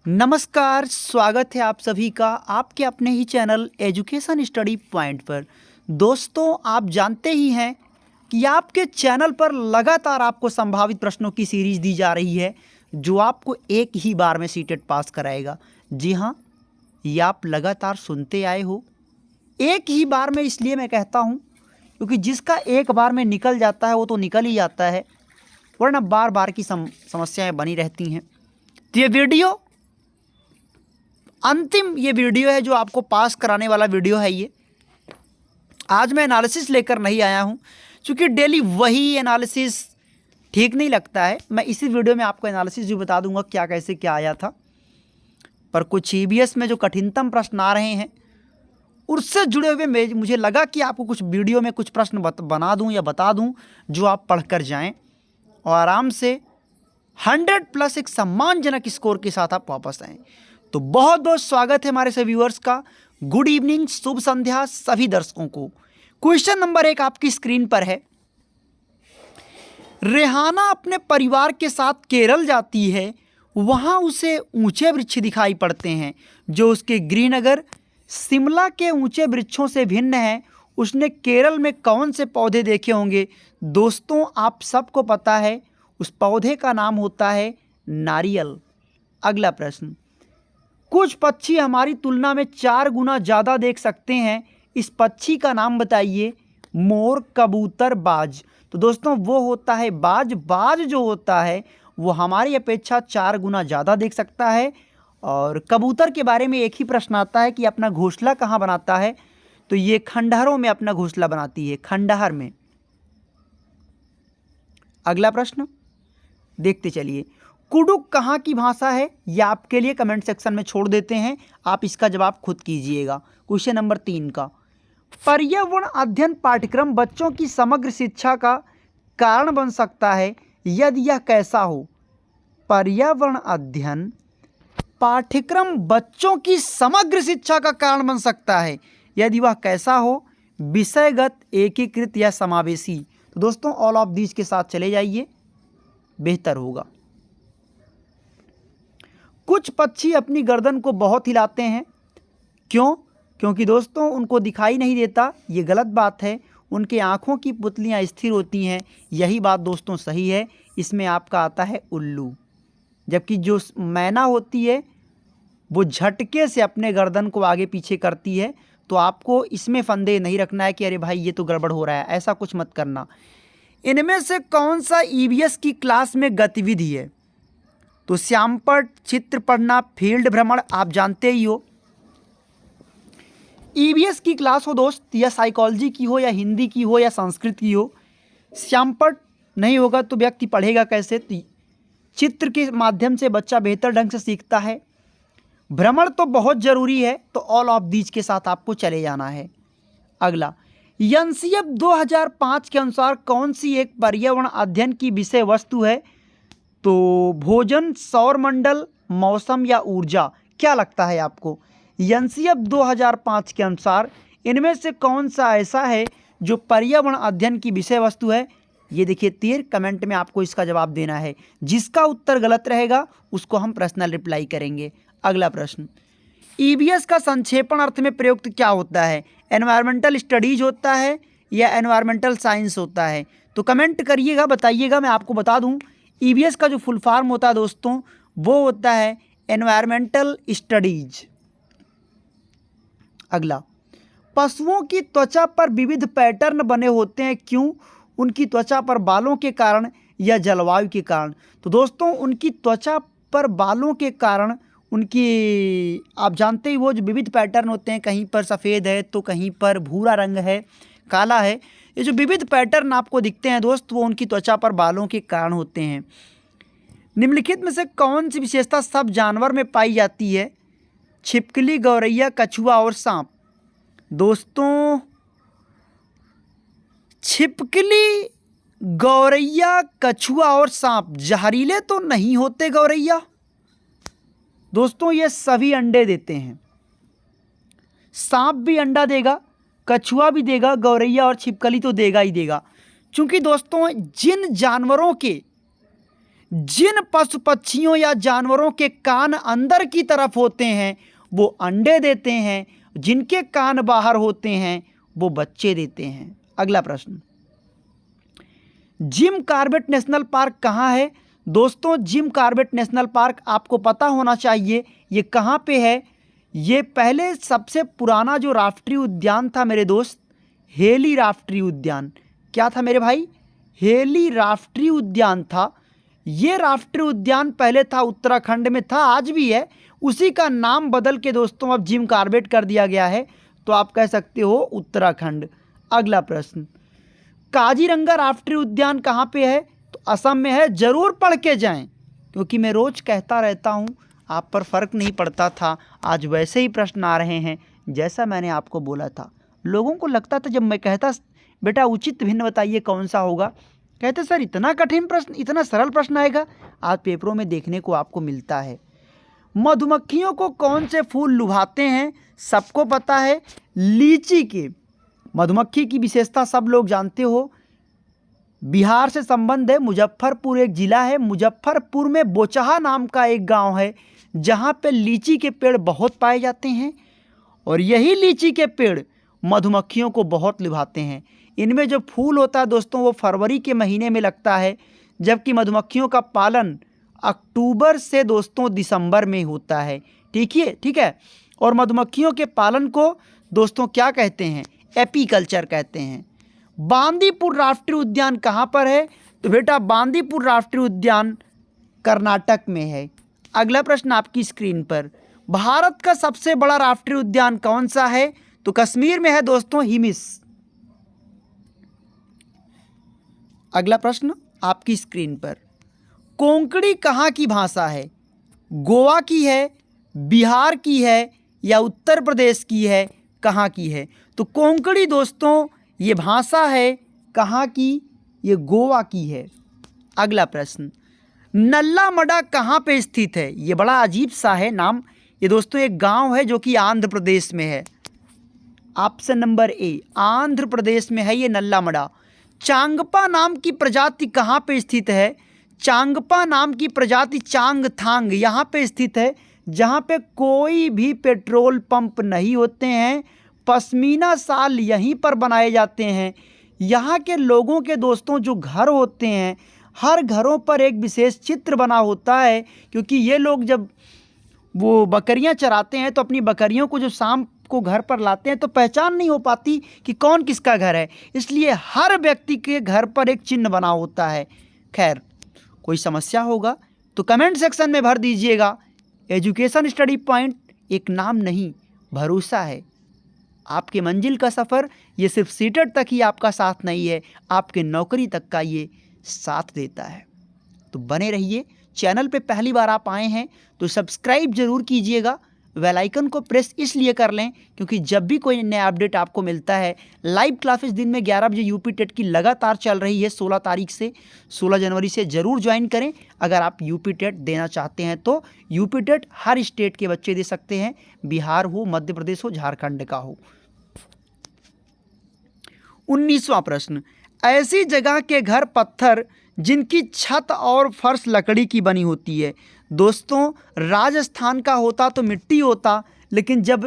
नमस्कार, स्वागत है आप सभी का आपके अपने ही चैनल एजुकेशन स्टडी पॉइंट पर। दोस्तों, आप जानते ही हैं कि आपके चैनल पर लगातार आपको संभावित प्रश्नों की सीरीज़ दी जा रही है जो आपको एक ही बार में सीटेट पास कराएगा। जी हाँ, ये आप लगातार सुनते आए हो। एक ही बार में इसलिए मैं कहता हूँ क्योंकि जिसका एक बार में निकल जाता है वो तो निकल ही जाता है, वरना बार बार की समस्याएं बनी रहती हैं। तो ये वीडियो है जो आपको पास कराने वाला वीडियो है। ये आज मैं एनालिसिस लेकर नहीं आया हूँ क्योंकि डेली वही एनालिसिस ठीक नहीं लगता है। मैं इसी वीडियो में आपको एनालिसिस भी बता दूंगा क्या कैसे क्या आया था। पर कुछ ईवीएस में जो कठिनतम प्रश्न आ रहे हैं उससे जुड़े हुए मुझे लगा कि आपको कुछ वीडियो में कुछ प्रश्न बना दूं या बता दूं जो आप पढ़कर जाएं और आराम से 100+ एक सम्मानजनक स्कोर के साथ आप वापस आएँ। तो बहुत बहुत स्वागत है हमारे सभी व्यूअर्स का। गुड इवनिंग, शुभ संध्या सभी दर्शकों को। क्वेश्चन नंबर 1 आपकी स्क्रीन पर है। रेहाना अपने परिवार के साथ केरल जाती है, वहां उसे ऊंचे वृक्ष दिखाई पड़ते हैं जो उसके गृहनगर शिमला के ऊंचे वृक्षों से भिन्न है। उसने केरल में कौन से पौधे देखे होंगे? दोस्तों, आप सबको पता है उस पौधे का नाम होता है नारियल। अगला प्रश्न, कुछ पक्षी हमारी तुलना में 4 गुना ज़्यादा देख सकते हैं, इस पक्षी का नाम बताइए। मोर, कबूतर, बाज। तो दोस्तों वो होता है बाज। बाज जो होता है वो हमारी अपेक्षा 4 गुना ज़्यादा देख सकता है। और कबूतर के बारे में एक ही प्रश्न आता है कि अपना घोंसला कहाँ बनाता है? तो ये खंडहरों में अपना घोंसला बनाती है, खंडहर में। अगला प्रश्न देखते चलिए। कुडुक कहाँ की भाषा है? यह आपके लिए कमेंट सेक्शन में छोड़ देते हैं, आप इसका जवाब खुद कीजिएगा। क्वेश्चन नंबर 3 का, पर्यावरण अध्ययन पाठ्यक्रम बच्चों की समग्र शिक्षा का कारण बन सकता है, यदि यह कैसा हो? पर्यावरण अध्ययन पाठ्यक्रम बच्चों की समग्र शिक्षा का कारण बन सकता है, यदि वह कैसा हो? विषयगत, एकीकृत या समावेशी। तो दोस्तों ऑल ऑफ दीज के साथ चले जाइए, बेहतर होगा। कुछ पक्षी अपनी गर्दन को बहुत हिलाते हैं, क्यों? क्योंकि दोस्तों उनको दिखाई नहीं देता, ये गलत बात है। उनके आँखों की पुतलियाँ स्थिर होती हैं, यही बात दोस्तों सही है। इसमें आपका आता है उल्लू। जबकि जो मैना होती है वो झटके से अपने गर्दन को आगे पीछे करती है। तो आपको इसमें फंदे नहीं रखना है कि अरे भाई ये तो गड़बड़ हो रहा है, ऐसा कुछ मत करना। इनमें से कौन सा ईवीएस की क्लास में गतिविधि है? तो श्यामपट्ट, चित्र पढ़ना, फील्ड भ्रमण, आप जानते ही हो। ईवीएस की क्लास हो दोस्त, या साइकोलॉजी की हो या हिंदी की हो या संस्कृत की हो, श्यामपट्ट नहीं होगा तो व्यक्ति पढ़ेगा कैसे? तो चित्र के माध्यम से बच्चा बेहतर ढंग से सीखता है। भ्रमण तो बहुत ज़रूरी है, तो ऑल ऑफ दीज के साथ आपको चले जाना है। अगला, एनसीएफ 2005 के अनुसार कौन सी एक पर्यावरण अध्ययन की विषय वस्तु है? तो भोजन, सौरमंडल, मौसम या ऊर्जा। क्या लगता है आपको? एनसीएफ 2005 के अनुसार इनमें से कौन सा ऐसा है जो पर्यावरण अध्ययन की विषय वस्तु है? ये देखिए तीर, कमेंट में आपको इसका जवाब देना है। जिसका उत्तर गलत रहेगा उसको हम पर्सनल रिप्लाई करेंगे। अगला प्रश्न, ईवीएस का संक्षेपण अर्थ में प्रयुक्त क्या होता है? एनवायरमेंटल स्टडीज होता है या एनवायरमेंटल साइंस होता है? तो कमेंट करिएगा, बताइएगा। मैं आपको बता दूं, ईवीएस का जो फुल फॉर्म होता है दोस्तों वो होता है एनवायरमेंटल स्टडीज। अगला, पशुओं की त्वचा पर विविध पैटर्न बने होते हैं, क्यों? उनकी त्वचा पर बालों के कारण या जलवायु के कारण? तो दोस्तों उनकी त्वचा पर बालों के कारण, उनकी आप जानते ही वो जो विविध पैटर्न होते हैं, कहीं पर सफ़ेद है तो कहीं पर भूरा रंग है, काला है। ये जो विविध पैटर्न आपको दिखते हैं दोस्त वो उनकी त्वचा पर बालों के कारण होते हैं। निम्नलिखित में से कौन सी विशेषता सब जानवर में पाई जाती है? छिपकली, गौरैया, कछुआ और सांप। दोस्तों छिपकली, गौरैया, कछुआ और सांप जहरीले तो नहीं होते। गौरैया दोस्तों ये सभी अंडे देते हैं। सांप भी अंडा देगा, कछुआ भी देगा, गौरैया और छिपकली तो देगा ही देगा। क्योंकि दोस्तों जिन पशु पक्षियों या जानवरों के कान अंदर की तरफ होते हैं वो अंडे देते हैं, जिनके कान बाहर होते हैं वो बच्चे देते हैं। अगला प्रश्न, जिम कॉर्बेट नेशनल पार्क कहाँ है? दोस्तों जिम कॉर्बेट नेशनल पार्क आपको पता होना चाहिए ये कहाँ पे है। ये पहले सबसे पुराना जो राष्ट्रीय उद्यान था मेरे दोस्त, हेली राष्ट्रीय उद्यान। क्या था मेरे भाई? हेली राष्ट्रीय उद्यान था। ये राष्ट्रीय उद्यान पहले था उत्तराखंड में था, आज भी है, उसी का नाम बदल के दोस्तों अब जिम कॉर्बेट कर दिया गया है, तो आप कह सकते हो उत्तराखंड। अगला प्रश्न, काजीरंगा राष्ट्रीय उद्यान कहाँ पे है? तो असम में है। ज़रूर पढ़ के जाएं, क्योंकि मैं रोज़ कहता रहता हूँ, आप पर फ़र्क नहीं पड़ता था। आज वैसे ही प्रश्न आ रहे हैं जैसा मैंने आपको बोला था। लोगों को लगता था जब मैं कहता बेटा उचित भिन्न बताइए कौन सा होगा, कहते सर इतना कठिन प्रश्न, इतना सरल प्रश्न आएगा। आज पेपरों में देखने को आपको मिलता है। मधुमक्खियों को कौन से फूल लुभाते हैं? सबको पता है, लीची के। मधुमक्खी की विशेषता सब लोग जानते हो। बिहार से संबंध है, मुजफ्फरपुर एक ज़िला है, मुजफ्फरपुर में बोचहा नाम का एक गांव है जहां पे लीची के पेड़ बहुत पाए जाते हैं, और यही लीची के पेड़ मधुमक्खियों को बहुत लुभाते हैं। इनमें जो फूल होता है दोस्तों वो फरवरी के महीने में लगता है, जबकि मधुमक्खियों का पालन अक्टूबर से दोस्तों दिसंबर में होता है। ठीक है। और मधुमक्खियों के पालन को दोस्तों क्या कहते हैं? एपीकल्चर कहते हैं। बांदीपुर राष्ट्रीय उद्यान कहाँ पर है? तो बेटा बांदीपुर राष्ट्रीय उद्यान कर्नाटक में है। अगला प्रश्न आपकी स्क्रीन पर, भारत का सबसे बड़ा राष्ट्रीय उद्यान कौन सा है? तो कश्मीर में है दोस्तों, हिमिस। अगला प्रश्न आपकी स्क्रीन पर, कोंकणी कहाँ की भाषा है? गोवा की है, बिहार की है, या उत्तर प्रदेश की है? कहाँ की है? तो कोंकणी दोस्तों ये भाषा है कहाँ की? ये गोवा की है। अगला प्रश्न, नल्ला मड़ा कहाँ पे स्थित है? ये बड़ा अजीब सा है नाम। ये दोस्तों एक गांव है जो कि आंध्र प्रदेश में है। Option number A, Andhra Pradesh में है ये नल्ला मड़ा। चांगपा नाम की प्रजाति कहाँ पे स्थित है? चांगपा नाम की प्रजाति चांगथांग यहाँ पे स्थित है, जहाँ पे कोई भी पेट्रोल पंप नहीं होते हैं। पश्मीना शाल यहीं पर बनाए जाते हैं। यहाँ के लोगों के दोस्तों जो घर होते हैं, हर घरों पर एक विशेष चित्र बना होता है, क्योंकि ये लोग जब वो बकरियां चराते हैं तो अपनी बकरियों को जो शाम को घर पर लाते हैं तो पहचान नहीं हो पाती कि कौन किसका घर है, इसलिए हर व्यक्ति के घर पर एक चिन्ह बना होता है। खैर, कोई समस्या होगा तो कमेंट सेक्शन में भर दीजिएगा। एजुकेशन स्टडी पॉइंट एक नाम नहीं, भरोसा है। आपके मंजिल का सफ़र ये सिर्फ सीटेट तक ही आपका साथ नहीं है, आपके नौकरी तक का ये साथ देता है। तो बने रहिए। चैनल पे पहली बार आप आए हैं तो सब्सक्राइब ज़रूर कीजिएगा। बेल आइकन को प्रेस इसलिए कर लें क्योंकि जब भी कोई नया अपडेट आपको मिलता है, लाइव क्लासेस दिन में 11 बजे यूपी टेट की लगातार चल रही है 16 तारीख से, 16 जनवरी से ज़रूर ज्वाइन करें। अगर आप यूपी टेट देना चाहते हैं तो यूपी टेट हर स्टेट के बच्चे दे सकते हैं, बिहार हो, मध्य प्रदेश हो, झारखंड का हो। 19वां प्रश्न, ऐसी जगह के घर पत्थर जिनकी छत और फर्श लकड़ी की बनी होती है। दोस्तों राजस्थान का होता तो मिट्टी होता, लेकिन जब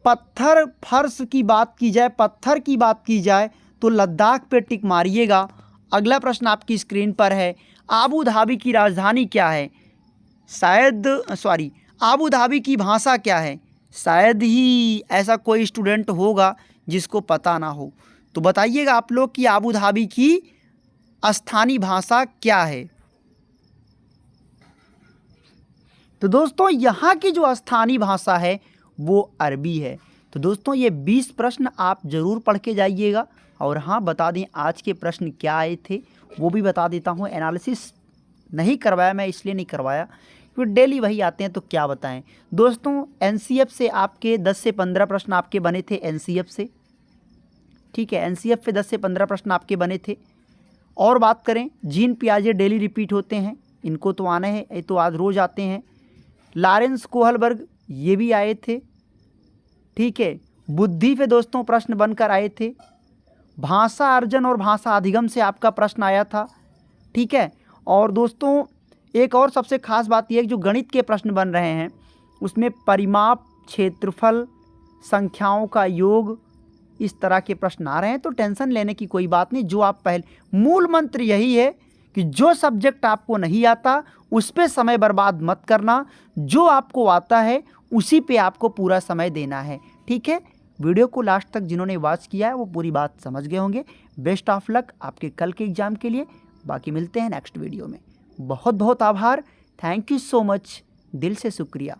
पत्थर फर्श की बात की जाए, पत्थर की बात की जाए तो लद्दाख पे टिक मारिएगा। अगला प्रश्न आपकी स्क्रीन पर है, आबू धाबी की राजधानी क्या है? आबू धाबी की भाषा क्या है? शायद ही ऐसा कोई स्टूडेंट होगा जिसको पता ना हो, तो बताइएगा आप लोग कि आबू धाबी की स्थानीय भाषा क्या है? तो दोस्तों यहाँ की जो स्थानीय भाषा है वो अरबी है। तो दोस्तों ये 20 प्रश्न आप ज़रूर पढ़ के जाइएगा। और हाँ, बता दें आज के प्रश्न क्या आए थे वो भी बता देता हूँ। एनालिसिस नहीं करवाया मैं, इसलिए नहीं करवाया क्योंकि डेली वही आते हैं तो क्या बताएं। दोस्तों एनसीएफ से आपके 10 से 15 प्रश्न आपके बने थे एनसीएफ से, ठीक है, एनसीएफ पे 10 से 15 प्रश्न आपके बने थे। और बात करें, जीन पियाजे डेली रिपीट होते हैं, इनको तो आने हैं, ये तो आज रोज़ आते हैं। लॉरेंस कोहलबर्ग ये भी आए थे, ठीक है। बुद्धि पे दोस्तों प्रश्न बनकर आए थे। भाषा अर्जन और भाषा अधिगम से आपका प्रश्न आया था, ठीक है। और दोस्तों एक और सबसे खास बात यह है कि जो गणित के प्रश्न बन रहे हैं उसमें परिमाप, क्षेत्रफल, संख्याओं का योग, इस तरह के प्रश्न आ रहे हैं। तो टेंशन लेने की कोई बात नहीं। जो आप पहले, मूल मंत्र यही है कि जो सब्जेक्ट आपको नहीं आता उस पे समय बर्बाद मत करना, जो आपको आता है उसी पे आपको पूरा समय देना है। ठीक है, वीडियो को लास्ट तक जिन्होंने वॉच किया है वो पूरी बात समझ गए होंगे। बेस्ट ऑफ लक आपके कल के एग्जाम के लिए। बाकी मिलते हैं नेक्स्ट वीडियो में। बहुत बहुत आभार, थैंक यू सो मच, दिल से शुक्रिया।